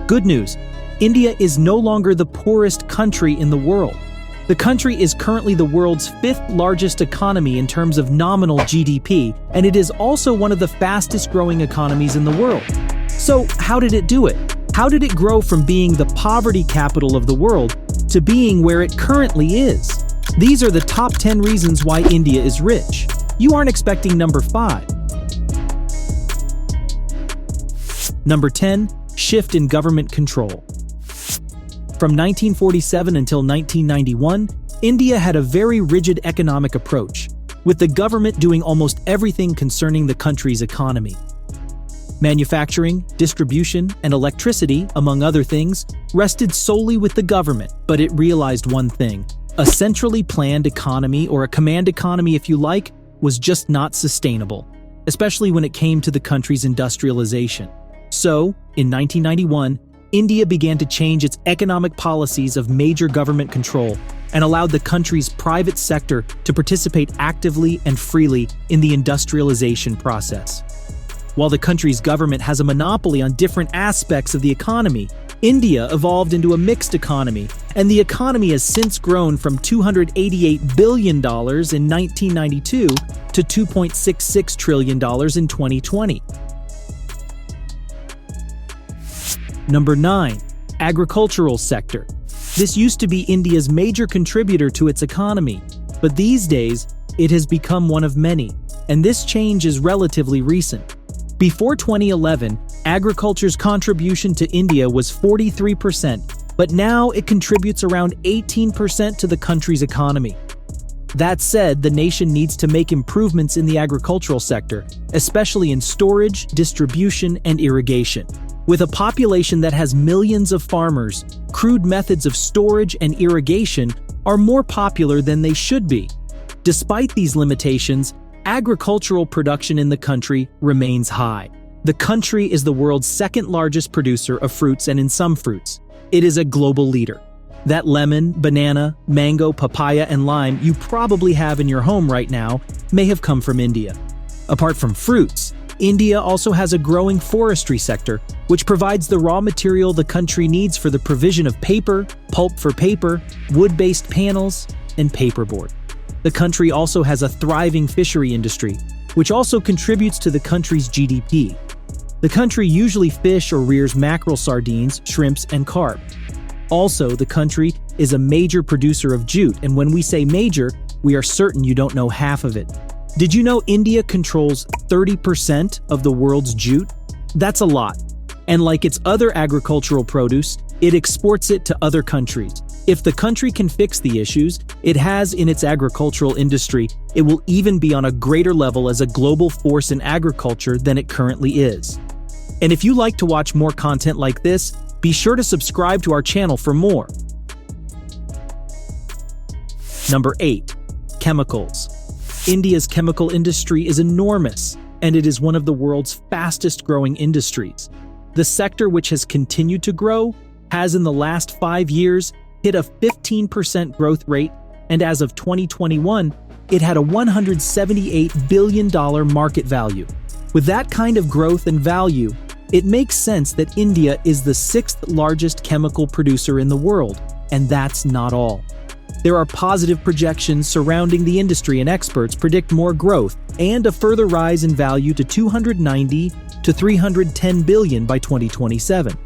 Good news, India is no longer the poorest country in the world. The country is currently the world's fifth largest economy in terms of nominal GDP, and it is also one of the fastest growing economies in the world. So how did it do it? How did it grow from being the poverty capital of the world to being where it currently is? These are the top 10 reasons why India is rich. You aren't expecting number 5. Number 10, shift in government control. From 1947 until 1991, India had a very rigid economic approach, with the government doing almost everything concerning the country's economy. Manufacturing, distribution, and electricity, among other things, rested solely with the government, but it realized one thing: a centrally planned economy, or a command economy if you like, was just not sustainable, especially when it came to the country's industrialization. So, in 1991, India began to change its economic policies of major government control and allowed the country's private sector to participate actively and freely in the industrialization process. While the country's government has a monopoly on different aspects of the economy, India evolved into a mixed economy, and the economy has since grown from $288 billion in 1992 to $2.66 trillion in 2020. Number 9. Agricultural sector. This used to be India's major contributor to its economy, but these days, it has become one of many, and this change is relatively recent. Before 2011, agriculture's contribution to India was 43%, but now it contributes around 18% to the country's economy. That said, the nation needs to make improvements in the agricultural sector, especially in storage, distribution, and irrigation. With a population that has millions of farmers, crude methods of storage and irrigation are more popular than they should be. Despite these limitations, agricultural production in the country remains high. The country is the world's second largest producer of fruits, and in some fruits, it is a global leader. That lemon, banana, mango, papaya, and lime you probably have in your home right now may have come from India. Apart from fruits, India also has a growing forestry sector, which provides the raw material the country needs for the provision of paper, pulp for paper, wood-based panels, and paperboard. The country also has a thriving fishery industry, which also contributes to the country's GDP. The country usually fish or rears mackerel, sardines, shrimps, and carp. Also, the country is a major producer of jute, and when we say major, we are certain you don't know half of it. Did you know India controls 30% of the world's jute? That's a lot. And like its other agricultural produce, it exports it to other countries. If the country can fix the issues it has in its agricultural industry, it will even be on a greater level as a global force in agriculture than it currently is. And if you like to watch more content like this, be sure to subscribe to our channel for more. Number 8. Chemicals. India's chemical industry is enormous, and it is one of the world's fastest-growing industries. The sector, which has continued to grow, has in the last 5 years hit a 15% growth rate, and as of 2021, it had a $178 billion market value. With that kind of growth and value, it makes sense that India is the 6th largest chemical producer in the world, and that's not all. There are positive projections surrounding the industry, and experts predict more growth and a further rise in value to $290 to $310 billion by 2027.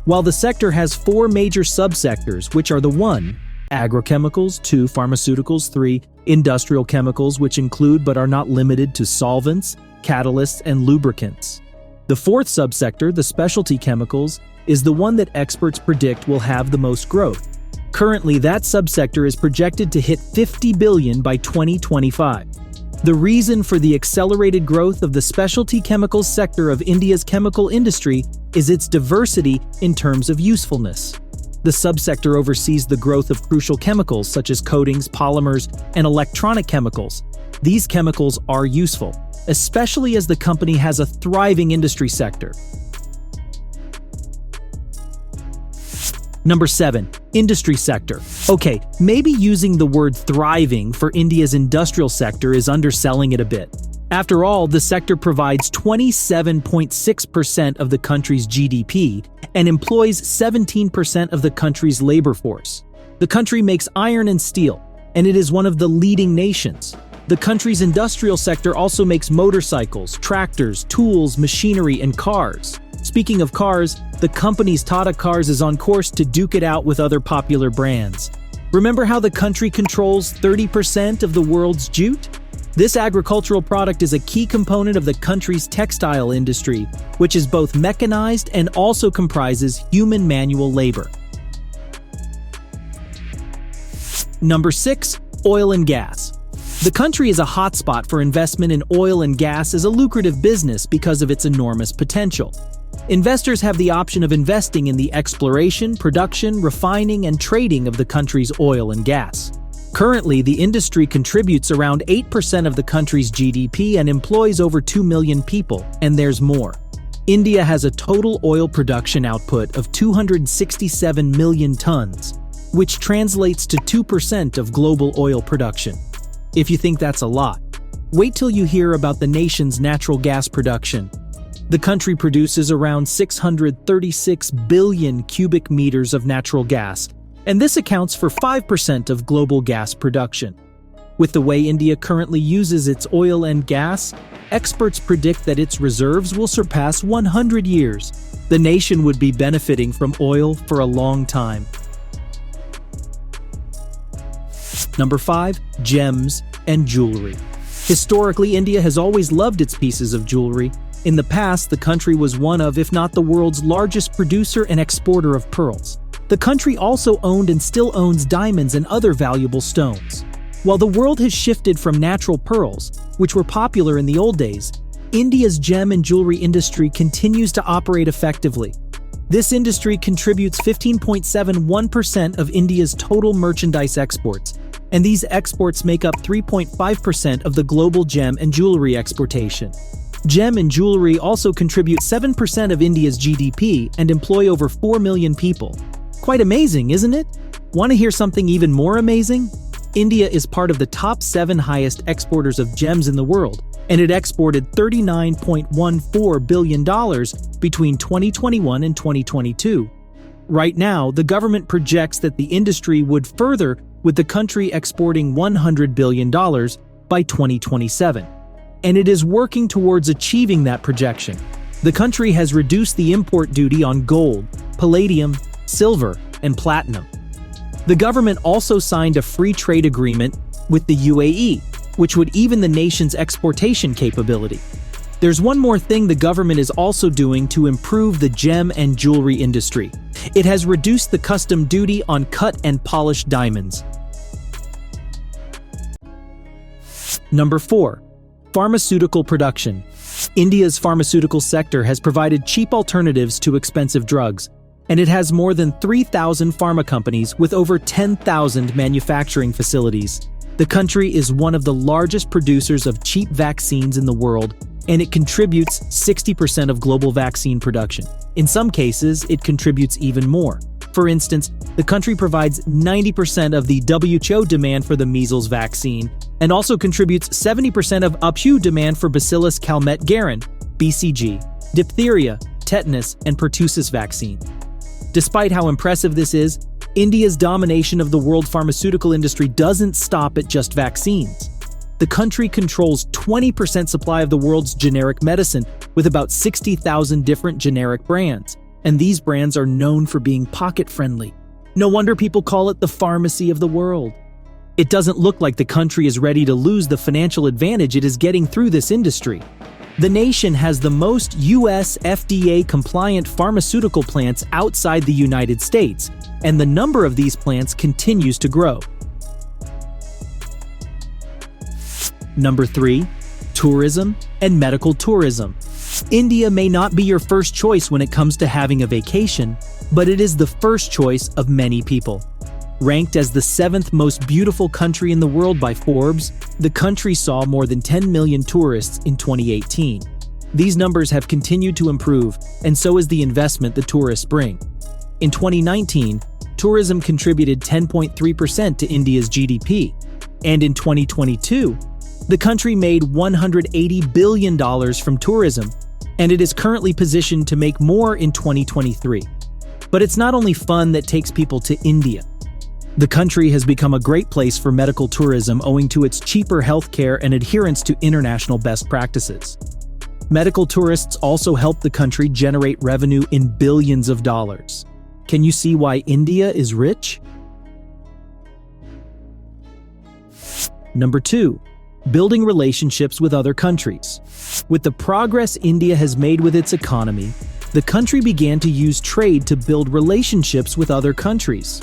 While the sector has 4 major subsectors, which are the 1. Agrochemicals, 2. Pharmaceuticals, 3. Industrial chemicals, which include but are not limited to solvents, catalysts, and lubricants. The 4th subsector, the specialty chemicals, is the one that experts predict will have the most growth. Currently, that subsector is projected to hit $50 billion by 2025. The reason for the accelerated growth of the specialty chemicals sector of India's chemical industry is its diversity in terms of usefulness. The subsector oversees the growth of crucial chemicals such as coatings, polymers, and electronic chemicals. These chemicals are useful, especially as the company has a thriving industry sector. Number 7. Industry sector. Okay, maybe using the word thriving for India's industrial sector is underselling it a bit. After all, the sector provides 27.6% of the country's GDP and employs 17% of the country's labor force. The country makes iron and steel, and it is one of the leading nations. The country's industrial sector also makes motorcycles, tractors, tools, machinery, and cars. Speaking of cars, the company's Tata Cars is on course to duke it out with other popular brands. Remember how the country controls 30% of the world's jute? This agricultural product is a key component of the country's textile industry, which is both mechanized and also comprises human manual labor. Number 6. Oil and gas. The country is a hotspot for investment in oil and gas as a lucrative business because of its enormous potential. Investors have the option of investing in the exploration, production, refining, and trading of the country's oil and gas. Currently, the industry contributes around 8% of the country's GDP and employs over 2 million people, and there's more. India has a total oil production output of 267 million tons, which translates to 2% of global oil production. If you think that's a lot, wait till you hear about the nation's natural gas production. The country produces around 636 billion cubic meters of natural gas, and this accounts for 5% of global gas production. With the way India currently uses its oil and gas, experts predict that its reserves will surpass 100 years. The nation would be benefiting from oil for a long time. Number 5. Gems and jewelry. Historically, India has always loved its pieces of jewelry. In the past, the country was one of, if not the world's largest producer and exporter of pearls. The country also owned and still owns diamonds and other valuable stones. While the world has shifted from natural pearls, which were popular in the old days, India's gem and jewelry industry continues to operate effectively. This industry contributes 15.71% of India's total merchandise exports, and these exports make up 3.5% of the global gem and jewelry exportation. Gem and jewelry also contribute 7% of India's GDP and employ over 4 million people. Quite amazing, isn't it? Want to hear something even more amazing? India is part of the top 7 highest exporters of gems in the world, and it exported $39.14 billion between 2021 and 2022. Right now, the government projects that the industry would further, with the country exporting $100 billion by 2027. And it is working towards achieving that projection. The country has reduced the import duty on gold, palladium, silver, and platinum. The government also signed a free trade agreement with the UAE, which would even the nation's exportation capability. There's one more thing the government is also doing to improve the gem and jewelry industry. It has reduced the custom duty on cut and polished diamonds. Number 4. Pharmaceutical production. India's pharmaceutical sector has provided cheap alternatives to expensive drugs, and it has more than 3,000 pharma companies with over 10,000 manufacturing facilities. The country is one of the largest producers of cheap vaccines in the world, and it contributes 60% of global vaccine production. In some cases, it contributes even more. For instance, the country provides 90% of the WHO demand for the measles vaccine, and also contributes 70% of UPHU demand for Bacillus calmette-guerin, BCG, diphtheria, tetanus, and pertussis vaccine. Despite how impressive this is, India's domination of the world pharmaceutical industry doesn't stop at just vaccines. The country controls 20% supply of the world's generic medicine, with about 60,000 different generic brands, and these brands are known for being pocket-friendly. No wonder people call it the pharmacy of the world. It doesn't look like the country is ready to lose the financial advantage it is getting through this industry. The nation has the most U.S. FDA-compliant pharmaceutical plants outside the United States, and the number of these plants continues to grow. Number 3. Tourism and medical tourism. India may not be your first choice when it comes to having a vacation, but it is the first choice of many people. Ranked as the 7th most beautiful country in the world by Forbes, the country saw more than 10 million tourists in 2018. These numbers have continued to improve, and so is the investment the tourists bring. In 2019, tourism contributed 10.3% to India's GDP, and in 2022, The country made $180 billion from tourism, and it is currently positioned to make more in 2023. But it's not only fun that takes people to India. The country has become a great place for medical tourism owing to its cheaper healthcare and adherence to international best practices. Medical tourists also help the country generate revenue in billions of dollars. Can you see why India is rich? Number 2. Building relationships with other countries. With the progress India has made with its economy, the country began to use trade to build relationships with other countries.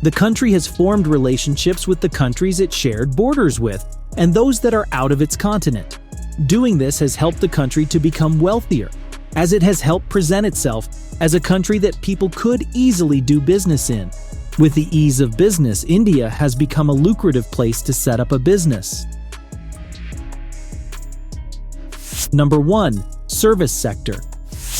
The country has formed relationships with the countries it shared borders with, and those that are out of its continent. Doing this has helped the country to become wealthier, as it has helped present itself as a country that people could easily do business in. With the ease of business, India has become a lucrative place to set up a business. Number 1. Service sector.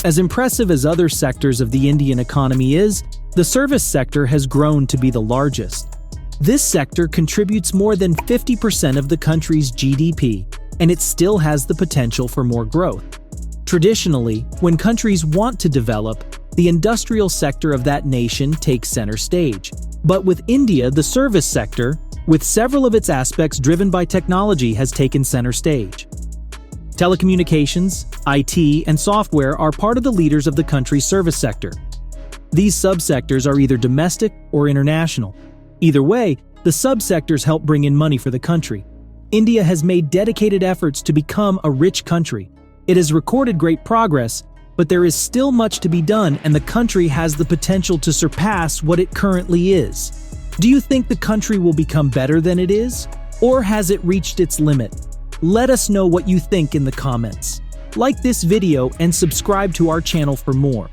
As impressive as other sectors of the Indian economy is, the service sector has grown to be the largest. This sector contributes more than 50% of the country's GDP, and it still has the potential for more growth. Traditionally, when countries want to develop, the industrial sector of that nation takes center stage. But with India, the service sector, with several of its aspects driven by technology, has taken center stage. Telecommunications, IT, and software are part of the leaders of the country's service sector. These subsectors are either domestic or international. Either way, the subsectors help bring in money for the country. India has made dedicated efforts to become a rich country. It has recorded great progress, but there is still much to be done, and the country has the potential to surpass what it currently is. Do you think the country will become better than it is? Or has it reached its limit? Let us know what you think in the comments. Like this video and subscribe to our channel for more.